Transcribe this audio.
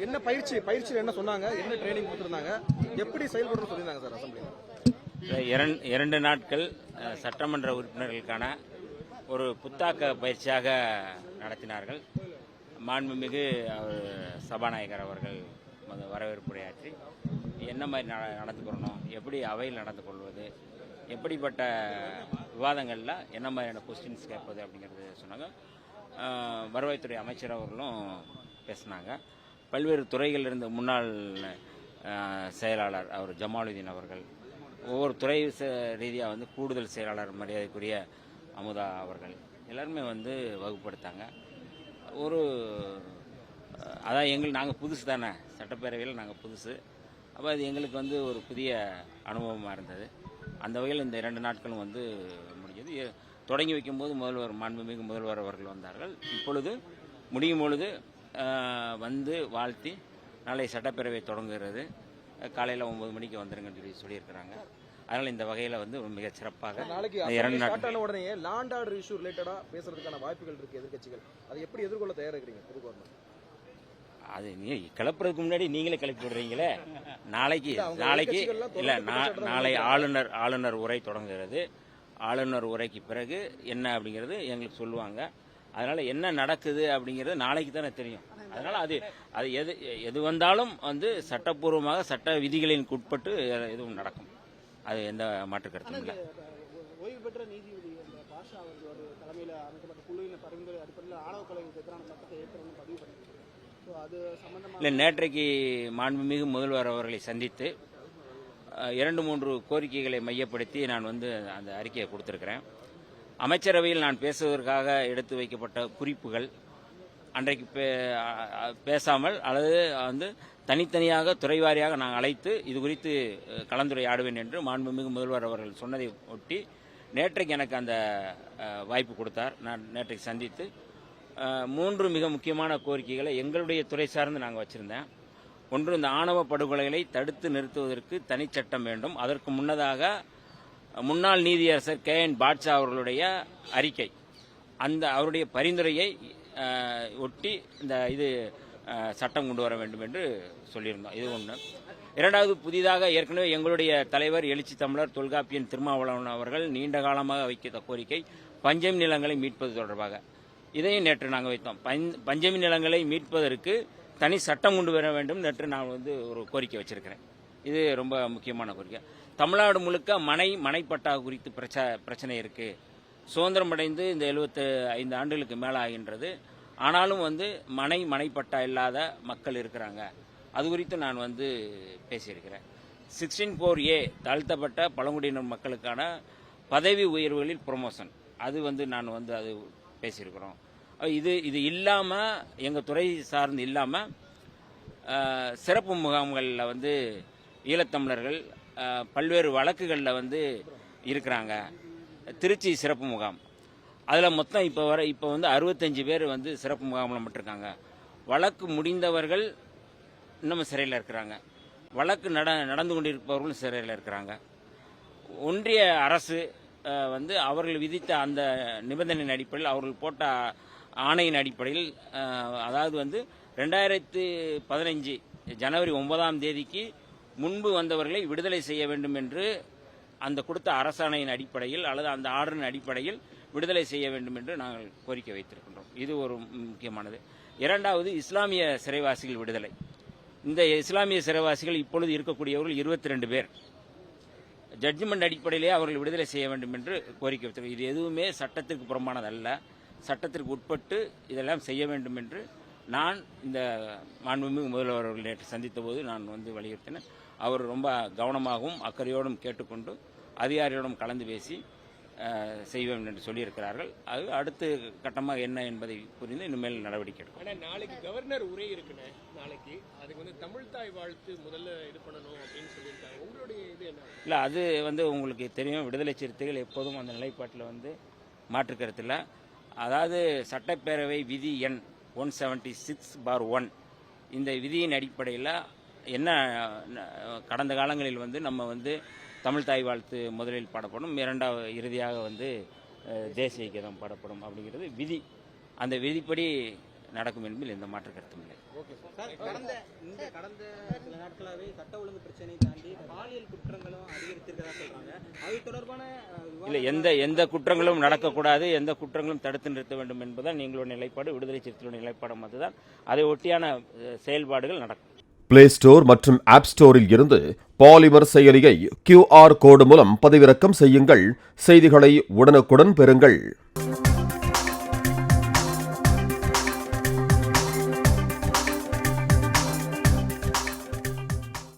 என்ன பயிற்சியில் என்ன சொன்னாங்க, என்ன ட்ரைனிங் கொடுத்துருந்தாங்க, எப்படி செயல்படணும்னு சொல்லியிருந்தாங்க சார் அசம்பிளியில்? 2 நாட்கள் சட்டமன்ற உறுப்பினர்களுக்கான ஒரு புத்தாக்க பயிற்சியாக நடத்தினார்கள். மாண்புமிகு சபாநாயகர் அவர்கள் வரவேற்புரையாற்றி என்ன மாதிரி நடந்துக்கணும், எப்படி அவையில் நடந்து கொள்வது, எப்படிப்பட்ட விவாதங்களில் என்ன மாதிரியான கொஸ்டின்ஸ் கேட்பது அப்படிங்கிறது சொன்னாங்க. வருவாய்த்துறை அமைச்சர் அவர்களும் பேசினாங்க. பல்வேறு துறைகளிலிருந்து முன்னாள் செயலாளர் அவர் ஜமாலுதீன் அவர்கள், ஒவ்வொரு துறை ரீதியாக வந்து கூடுதல் செயலாளர் மரியாதைக்குரிய அமுதா அவர்கள் எல்லாருமே வந்து வகுப்படுத்தாங்க. அதான் நாங்கள் புதுசு தானே, சட்டப்பேரவையில் நாங்கள் புதுசு. அப்போ அது எங்களுக்கு வந்து ஒரு புதிய அனுபவமாக இருந்தது. அந்த வகையில் இந்த 2 நாட்களும் வந்து முடிஞ்சது. தொடங்கி வைக்கும்போது மாண்புமிகு முதல்வர் அவர்கள் வந்தார்கள். இப்பொழுது முடியும் பொழுது வந்து வாழ்த்தி நாளை சட்டப்பேரவை தொடங்குகிறது, காலையில் 9 மணிக்கு வந்துருங்கன்னு சொல்லியிருக்கிறாங்க. அதனால் இந்த வகையில் வந்து மிக சிறப்பாக உடனே லாண்ட் ஆர்டர் இஷ்யூ ரிலேட்டடா பேசுறதுக்கான வாய்ப்புகள் இருக்கு எதிர்கட்சிகள். அதை எப்படி எதிர்கொள்ள தயாரிக்கிறீங்க புது கவர்மெண்ட்? அது கிளப்புறதுக்கு முன்னாடி நீங்களே கிளப்பி விடுறீங்களே. நாளைக்கு இல்லை, நாளை ஆளுநர் உரை தொடங்குகிறது. ஆளுநர் உரைக்கு பிறகு என்ன அப்படிங்கிறது எங்களுக்கு சொல்லுவாங்க. அதனால என்ன நடக்குது அப்படிங்கிறது நாளைக்கு தானே தெரியும். அதனால அது எது வந்தாலும் வந்து சட்டப்பூர்வமாக சட்ட விதிகளின் உட்பட்டு எதுவும் நடக்கும். அது எந்த மாற்று கருத்தும் இல்லை. ஓய்வு பெற்ற நீதிபதி பாஷா அவர்களோட தலைமையில் அமைக்கப்பட்ட குழுவின் பரிந்துரை அடிப்படையில் ஆணவ கொலைகளுக்கு எதிரான சட்டத்தை ஏற்படுத்தி பதிவு பண்ணியிருக்காங்க. அது சம்பந்தமாக இல்லை, நேற்றைக்கு மாண்புமிகு முதல்வர் அவர்களை சந்தித்து 2-3 கோரிக்கைகளை மையப்படுத்தி நான் வந்து அந்த அறிக்கையை கொடுத்திருக்கிறேன். அமைச்சரவையில் நான் பேசுவதற்காக எடுத்து வைக்கப்பட்ட குறிப்புகள் அன்றைக்கு பேசாமல் அல்லது வந்து தனித்தனியாக துறைவாரியாக நான் அழைத்து இது குறித்து கலந்துரையாடுவேன் என்று மாண்புமிகு முதல்வர் அவர்கள் சொன்னதை ஒட்டி நேற்றைக்கு எனக்கு அந்த வாய்ப்பு கொடுத்தார். நான் நேற்றைக்கு சந்தித்து 3 மிக முக்கியமான கோரிக்கைகளை எங்களுடைய துறை சார்ந்து நாங்கள் வச்சுருந்தேன். ஒன்று, இந்த ஆணவ படுகொலைகளை தடுத்து நிறுத்துவதற்கு தனிச்சட்டம் வேண்டும். அதற்கு முன்னதாக முன்னாள் நீதியரசர் KN பாட்ஷா அவர்களுடைய அறிக்கை, அவருடைய பரிந்துரையை ஒட்டி இது சட்டம் கொண்டு வர வேண்டும் என்று சொல்லியிருந்தோம். இது ஒன்று. 2வது, புதிதாக ஏற்கனவே எங்களுடைய தலைவர் எழுச்சி தமிழர் தொல்காப்பியன் திருமாவளவன் அவர்கள் நீண்ட காலமாக வைத்த கோரிக்கை பஞ்சமி நிலங்களை மீட்பது தொடர்பாக. இதையும் நேற்று நாங்கள் வைத்தோம். பஞ்சமி நிலங்களை மீட்பதற்கு தனி சட்டம் கொண்டு வர வேண்டும் நேற்று நான் வந்து ஒரு கோரிக்கை வச்சிருக்கிறேன். இது ரொம்ப முக்கியமான கோரிக்கை. தமிழ்நாடு முழுக்க மனைப்பட்டா குறித்து பிரச்சனை இருக்கு. சுதந்திரம் அடைந்து இந்த 75 ஆண்டுகளுக்கு மேலே ஆகின்றது. ஆனாலும் வந்து மனைப்பட்டா இல்லாத மக்கள் இருக்கிறாங்க. அது குறித்து நான் வந்து பேசியிருக்கிறேன். 16(4)A தாழ்த்தப்பட்ட பழங்குடியினர் மக்களுக்கான பதவி உயர்வுகளில் ப்ரொமோஷன், அது வந்து நான் வந்து அது பேசியிருக்கிறோம். இது இல்லாமல் எங்கள் துறை சார்ந்து இல்லாமல் சிறப்பு முகாம்களில் வந்து ஈழத்தமிழர்கள் பல்வேறு வழக்குகளில் வந்து இருக்கிறாங்க. திருச்சி சிறப்பு முகாம், அதில் மொத்தம் இப்போ வந்து 65 பேர் வந்து சிறப்பு முகாமில் மட்டுருக்காங்க. வழக்கு முடிந்தவர்கள் இன்னமும் சிறையில் இருக்கிறாங்க. வழக்கு நடந்து கொண்டிருப்பவர்களும் சிறையில் இருக்கிறாங்க. ஒன்றிய அரசு வந்து அவர்கள் விதித்த அந்த நிபந்தனையின் அடிப்படையில், அவர்கள் போட்ட ஆணையின் அடிப்படையில், அதாவது வந்து 2015 ஜனவரி 9ஆம் தேதிக்கு முன்பு வந்தவர்களை விடுதலை செய்ய வேண்டும் என்று அந்த கொடுத்த அரசாணையின் அடிப்படையில் அல்லது அந்த ஆர்டரின் அடிப்படையில் விடுதலை செய்ய வேண்டும் என்று நாங்கள் கோரிக்கை வைத்திருக்கின்றோம். இது ஒரு முக்கியமானது. 2வது, இஸ்லாமிய சிறைவாசிகள் விடுதலை. இந்த இஸ்லாமிய சிறைவாசிகள் இப்பொழுது இருக்கக்கூடியவர்கள் 22 பேர். ஜட்ஜ்மெண்ட் அடிப்படையிலேயே அவர்கள் விடுதலை செய்ய வேண்டும் என்று கோரிக்கை வைத்திருக்கிறோம். இது எதுவுமே சட்டத்திற்கு புறம்பானதல்ல. சட்டத்திற்கு உட்பட்டு இதெல்லாம் செய்ய வேண்டும் என்று நான் இந்த மாண்புமிகு முதல்வர் அவர்கள் நேற்று சந்தித்த போது நான் வந்து வலியுறுத்தினேன். அவர் ரொம்ப கவனமாகவும் அக்கறையோடும் கேட்டுக்கொண்டு அதிகாரியோடும் கலந்து பேசி செய்வோம் என்று சொல்லியிருக்கிறார்கள். அது அடுத்த கட்டமாக என்ன என்பதை புரிந்து இனிமேல் நடவடிக்கை எடுக்கும். நாளைக்கு கவர்னர் உரை இருக்குன்னு, நாளைக்கு அதுக்கு வந்து தமிழ் தாய் வாழ்த்து முதல்ல இது பண்ணணும் அப்படின்னு சொல்லியிருக்காங்க. உங்களுடைய இது என்ன? இல்லை, அது வந்து உங்களுக்கு தெரியும், விடுதலை சிறுத்தைகள் எப்போதும் அந்த நிலைப்பாட்டில் வந்து மாற்று கருத்தில். அதாவது சட்டப்பேரவை விதி எண் 176/1 இந்த விதியின் அடிப்படையில் என்ன கடந்த காலங்களில் வந்து நம்ம வந்து தமிழ் தாய் வாழ்த்து முதலில் பாடப்படும், இறுதியாக வந்து தேசிய கீதம் பாடப்படும் அப்படிங்கிறது விதி. அந்த விதிப்படி நடக்கும் என்பதில் எந்த மாற்று கருத்தும் இல்லை. கடந்த சில நாட்களாகவே சட்ட ஒழுங்கு பிரச்சனை தாண்டி பாலியல் குற்றங்களும் அதிகரித்திருக்கிறதா சொல்றாங்க. அவை தொடர்பான இல்லை, எந்த குற்றங்களும் நடக்கக்கூடாது, எந்த குற்றங்களும் தடுத்து நிறுத்த வேண்டும் என்பதுதான் எங்களோட நிலைப்பாடு, விடுதலை சிறுத்தைகளுடைய நிலைப்பாடும் அதுதான். அதை ஒட்டியான செயல்பாடுகள் நடக்கும். பிளே ஸ்டோர் மற்றும் ஆப் ஸ்டோரில் இருந்து பாலிமர் செயலியை QR கோடு மூலம் பதிவிறக்கம் செய்யுங்கள். செய்திகளை உடனுக்குடன் பெறுங்கள்.